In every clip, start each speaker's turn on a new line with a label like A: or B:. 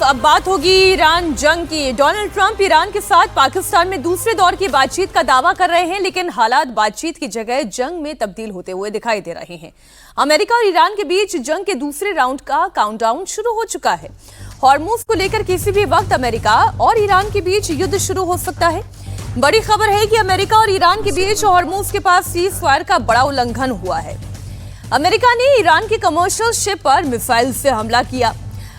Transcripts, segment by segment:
A: अब बात होगी ईरान जंग की। डोनाल्ड ट्रंप ईरान के साथ पाकिस्तान में दूसरे दौर की बातचीत का दावा कर रहे हैं, लेकिन हालात बातचीत की जगह जंग में तब्दील होते हुए दिखाई दे रहे हैं। अमेरिका और ईरान के बीच जंग के दूसरे राउंड का काउंटडाउन शुरू हो चुका है। हॉर्मुज को लेकर किसी भी वक्त अमेरिका और ईरान के बीच युद्ध शुरू हो सकता है। बड़ी खबर है कि अमेरिका और ईरान के बीच हॉर्मुज के पास सीज फायर का बड़ा उल्लंघन हुआ है। अमेरिका ने ईरान की कमर्शियल शिप पर मिसाइल से हमला किया।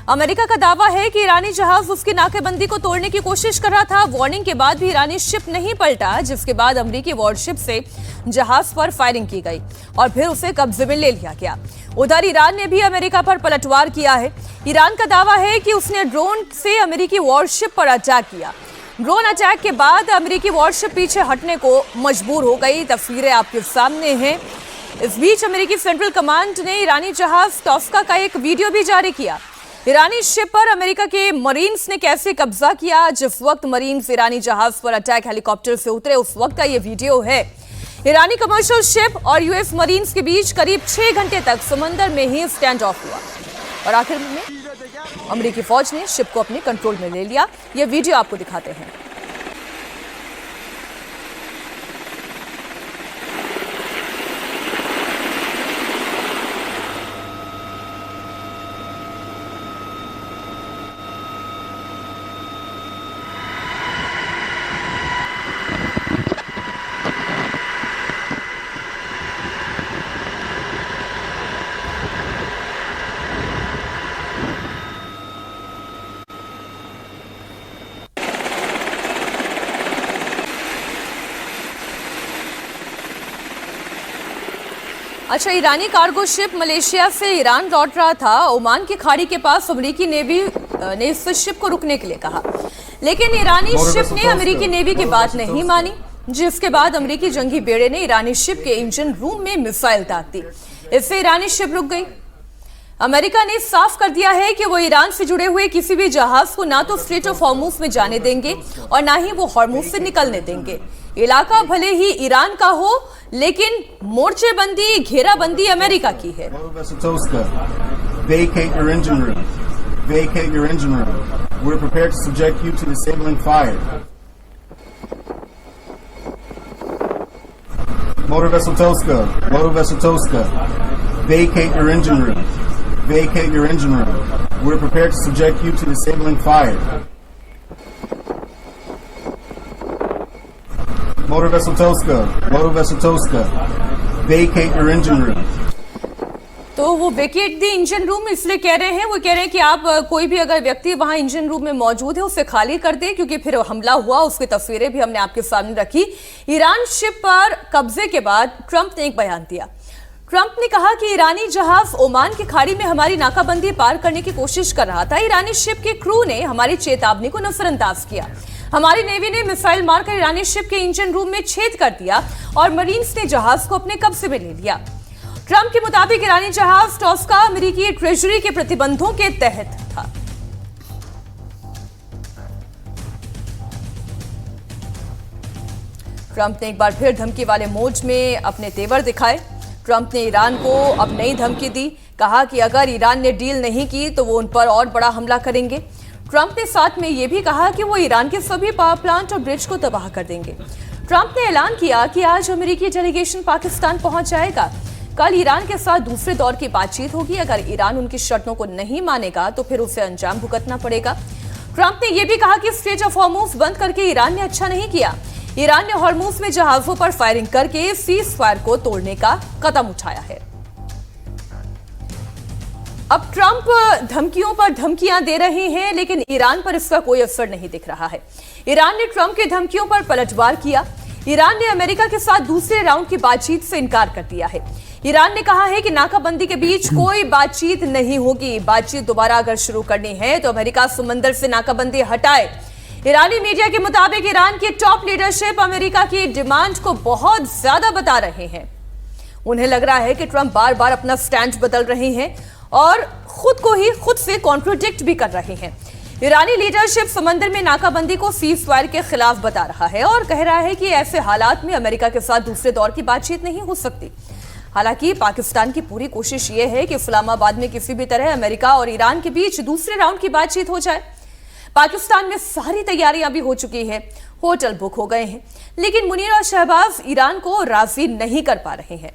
A: अमेरिका का दावा है कि ईरानी जहाज उसकी नाकेबंदी को तोड़ने की कोशिश कर रहा था। वार्निंग के बाद भी ईरानी शिप नहीं पलटा, जिसके बाद अमेरिकी वॉरशिप से जहाज पर फायरिंग की गई और फिर उसे कब्जे में ले लिया गया। उधर ईरान ने भी अमेरिका पर पलटवार किया है। ईरान का दावा है कि उसने ड्रोन से अमेरिकी वॉरशिप पर अटैक किया। ड्रोन अटैक के बाद अमेरिकी वॉरशिप पीछे हटने को मजबूर हो गई। तस्वीरें आपके सामने हैं। इस बीच अमेरिकी सेंट्रल कमांड ने ईरानी जहाज टॉस्का का एक वीडियो भी जारी किया। ईरानी शिप पर अमेरिका के मरीन्स ने कैसे कब्जा किया। जिस वक्त मरीन्स ईरानी जहाज पर अटैक हेलीकॉप्टर से उतरे, उस वक्त का ये वीडियो है। ईरानी कमर्शियल शिप और यूएस मरीन्स के बीच करीब 6 घंटे तक समंदर में ही स्टैंड ऑफ हुआ और आखिर में अमेरिकी फौज ने शिप को अपने कंट्रोल में ले लिया। ये वीडियो आपको दिखाते हैं। अच्छा, ईरानी कार्गो शिप मलेशिया से ईरान लौट रहा था। ओमान की खाड़ी के पास अमेरिकी नेवी ने इस शिप को रुकने के लिए कहा, लेकिन ईरानी शिप ने अमेरिकी नेवी की बात नहीं मानी, जिसके बाद अमेरिकी जंगी बेड़े ने ईरानी शिप के इंजन रूम में मिसाइल दाग दी। इससे ईरानी शिप रुक गई। अमेरिका ने साफ कर दिया है कि वो ईरान से जुड़े हुए किसी भी जहाज को ना तो स्ट्रेट ऑफ हॉर्मुज में जाने देंगे और ना ही वो हॉर्मुज से निकलने देंगे। इलाका भले ही ईरान का हो, लेकिन मोर्चेबंदी, घेराबंदी अमेरिका की है।
B: Motor Vessel Tosca, vacate your engine room. Vacate your engine room. We're prepared to subject you to disabling fire. Motor Vessel Tosca, vacate your engine room.
A: तो वो वेकेट द इंजन रूम इसलिए कह रहे हैं, वो कह रहे हैं कि आप कोई भी अगर व्यक्ति वहां इंजन रूम में मौजूद है उसे खाली कर दे, क्योंकि फिर हमला हुआ। उसकी तस्वीरें भी हमने आपके सामने रखी। ईरान शिप पर कब्जे के बाद ट्रंप ने एक बयान दिया। ट्रंप ने कहा कि ईरानी जहाज ओमान की खाड़ी में हमारी नाकाबंदी पार करने की कोशिश कर रहा था। ईरानी शिप के क्रू ने हमारी चेतावनी को नजरअंदाज किया। हमारी नेवी ने मिसाइल मारकर ईरानी शिप के इंजन रूम में छेद कर दिया और मरीन्स ने जहाज को अपने कब्जे में ले लिया। ट्रंप के मुताबिक ईरानी जहाज टॉस्का अमेरिकी ट्रेजरी के प्रतिबंधों के तहत था। ट्रंप ने एक बार फिर धमकी वाले मोड में अपने तेवर दिखाए। ट्रंप ने ईरान को अब नई धमकी दी। कहा कि अगर ईरान ने डील नहीं की तो वो उन पर और बड़ा हमला करेंगे। ट्रंप ने साथ में यह भी कहा कि वो ईरान के सभी पावर प्लांट और ब्रिज को तबाह कर देंगे। ट्रंप ने ऐलान किया कि आज अमेरिकी डेलीगेशन पाकिस्तान पहुंच जाएगा। कल ईरान के साथ दूसरे दौर की बातचीत होगी। अगर ईरान उनकी शर्तों को नहीं मानेगा तो फिर उसे अंजाम भुगतना पड़ेगा। ट्रंप ने यह भी कहा कि स्ट्रेट ऑफ हॉर्मुज बंद करके ईरान ने अच्छा नहीं किया। ईरान ने हॉर्मुज में जहाजों पर फायरिंग करके सीज फायर को तोड़ने का कदम उठाया है। अब ट्रंप धमकियों पर धमकियां दे रहे हैं, लेकिन ईरान पर इसका कोई असर नहीं दिख रहा है। ईरान ने ट्रंप की धमकियों पर पलटवार किया। ईरान ने अमेरिका के साथ दूसरे राउंड की बातचीत से इनकार कर दिया है। ईरान ने कहा है कि नाकाबंदी के बीच कोई बातचीत नहीं होगी। बातचीत दोबारा अगर शुरू करनी है तो अमेरिका समंदर से नाकाबंदी हटाए। ईरानी मीडिया के मुताबिक ईरान की टॉप लीडरशिप अमेरिका की डिमांड को बहुत ज्यादा बता रहे हैं। उन्हें लग रहा है कि ट्रंप बार बार अपना स्टैंड बदल रहे हैं और खुद को ही खुद से कॉन्ट्रोडिक्ट भी कर रहे हैं। ईरानी लीडरशिप समंदर में नाकाबंदी को सीज फायर के खिलाफ बता रहा है और कह रहा है कि ऐसे हालात में अमेरिका के साथ दूसरे दौर की बातचीत नहीं हो सकती। हालांकि पाकिस्तान की पूरी कोशिश यह है कि इस्लामाबाद में किसी भी तरह अमेरिका और ईरान के बीच दूसरे राउंड की बातचीत हो जाए। पाकिस्तान में सारी तैयारियां भी हो चुकी हैं, होटल बुक हो गए हैं, लेकिन मुनीर और शहबाज ईरान को राजी नहीं कर पा रहे हैं।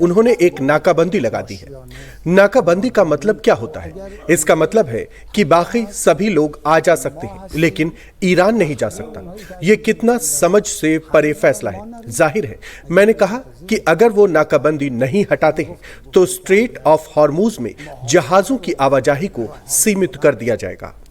C: उन्होंने एक नाकाबंदी लगा दी है। नाकाबंदी का मतलब क्या होता है? इसका मतलब है कि बाकी सभी लोग आ जा सकते हैं, लेकिन ईरान नहीं जा सकता। ये कितना समझ से परे फैसला है। जाहिर है, मैंने कहा कि अगर वो नाकाबंदी नहीं हटाते हैं तो स्ट्रेट ऑफ हॉर्मूज में जहाजों की आवाजाही को सीमित कर दिया जाएगा।